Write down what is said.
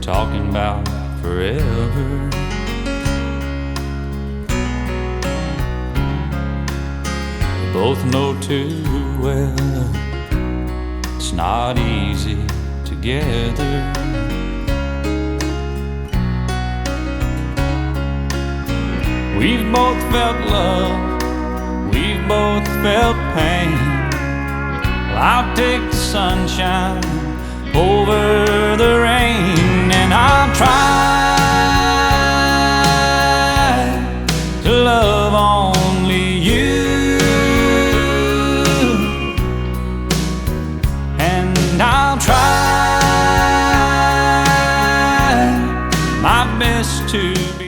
talking about forever. We both know too well it's not easy together. We've both felt love, we've both felt pain. Well, I'll take the sunshine over the rain, and I'll try to love only you, and I'll try my best to be